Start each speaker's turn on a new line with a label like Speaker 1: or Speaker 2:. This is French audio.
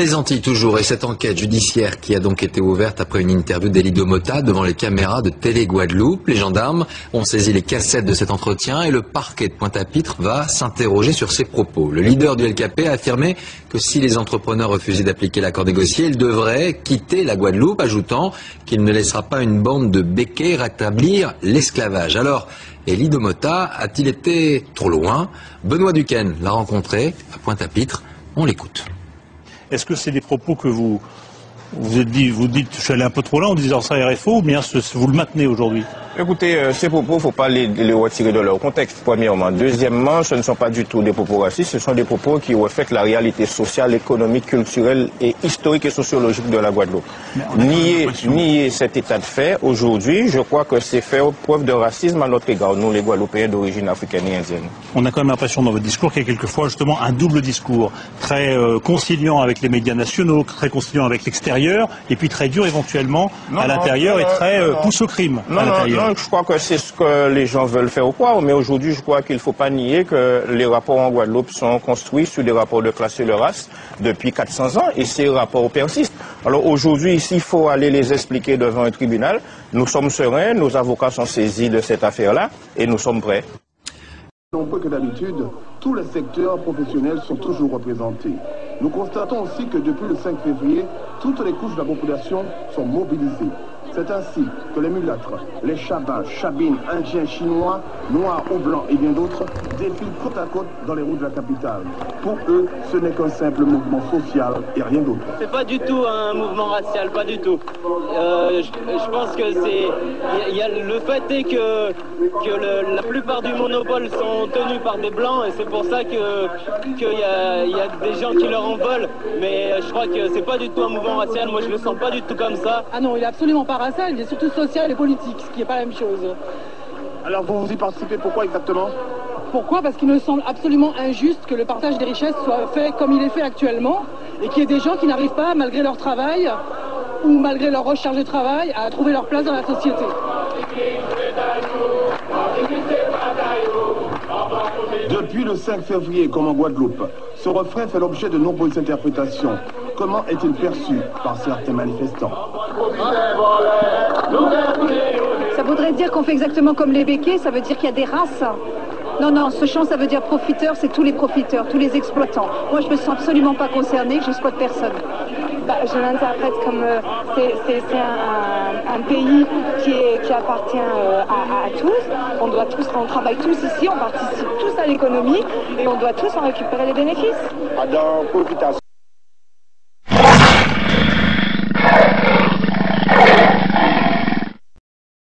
Speaker 1: Les Antilles toujours, et cette enquête judiciaire qui a donc été ouverte après une interview d'Elie Domota devant les caméras de Télé Guadeloupe. Les gendarmes ont saisi les cassettes de cet entretien et le parquet de Pointe-à-Pitre va s'interroger sur ses propos. Le leader du LKP a affirmé que si les entrepreneurs refusaient d'appliquer l'accord négocié, il devrait quitter la Guadeloupe, ajoutant qu'il ne laissera pas une bande de béquets rétablir l'esclavage. Alors, Elie Domota a-t-il été trop loin? Benoît Duquesne l'a rencontré à Pointe-à-Pitre. On l'écoute.
Speaker 2: Est-ce que c'est des propos que vous dites, je suis allé un peu trop loin en disant ça RFO, ou bien vous le maintenez aujourd'hui?
Speaker 3: Écoutez, ces propos, il ne faut pas les retirer de leur contexte, premièrement. Deuxièmement, ce ne sont pas du tout des propos racistes, ce sont des propos qui reflètent la réalité sociale, économique, culturelle et historique et sociologique de la Guadeloupe. Nier cet état de fait, aujourd'hui, je crois que c'est faire preuve de racisme à notre égard, nous les Guadeloupéens d'origine africaine et indienne.
Speaker 2: On a quand même l'impression dans votre discours qu'il y a quelquefois justement un double discours, très conciliant avec les médias nationaux, très conciliant avec l'extérieur, et puis très dur éventuellement à l'intérieur et très pousse au crime à l'intérieur.
Speaker 3: Je crois que c'est ce que les gens veulent faire croire, mais aujourd'hui, je crois qu'il ne faut pas nier que les rapports en Guadeloupe sont construits sur des rapports de classe et de race depuis 400 ans, et ces rapports persistent. Alors aujourd'hui, ici, il faut aller les expliquer devant un tribunal. Nous sommes sereins, nos avocats sont saisis de cette affaire-là, et nous sommes prêts.
Speaker 4: Nombreux que d'habitude, tous les secteurs professionnels sont toujours représentés. Nous constatons aussi que depuis le 5 février, toutes les couches de la population sont mobilisées. C'est ainsi que les mulâtres, les chabins, chabines, indiens, chinois, noirs ou blancs et bien d'autres défilent côte à côte dans les rues de la capitale. Pour eux, ce n'est qu'un simple mouvement social et rien d'autre.
Speaker 5: C'est pas du tout un mouvement racial, pas du tout. Je pense que le fait est que la plupart du monopole sont tenus par des blancs et c'est pour ça qu'il y a des gens qui leur en veulent. Mais je crois que c'est pas du tout un mouvement racial. Moi, je le sens pas du tout comme ça.
Speaker 6: Ah non, il est absolument pas racial, il est surtout social et politique, ce qui n'est pas la même chose.
Speaker 4: Alors vous y participez, pourquoi exactement?
Speaker 6: Pourquoi? Parce qu'il me semble absolument injuste que le partage des richesses soit fait comme il est fait actuellement et qu'il y ait des gens qui n'arrivent pas, malgré leur travail ou malgré leur recherche de travail, à trouver leur place dans la société.
Speaker 4: Depuis le 5 février, comme en Guadeloupe, ce refrain fait l'objet de nombreuses interprétations. Comment est-il perçu par certains manifestants?
Speaker 7: Ça voudrait dire qu'on fait exactement comme les béquets, ça veut dire qu'il y a des races. Non, non, ce chant, ça veut dire profiteur, c'est tous les profiteurs, tous les exploitants. Moi, je me sens absolument pas concernée, que j'exploite personne.
Speaker 8: Je l'interprète comme c'est un pays qui appartient à tous. On travaille tous ici, on participe tous à l'économie et on doit tous en récupérer les bénéfices.
Speaker 9: Dans profitation.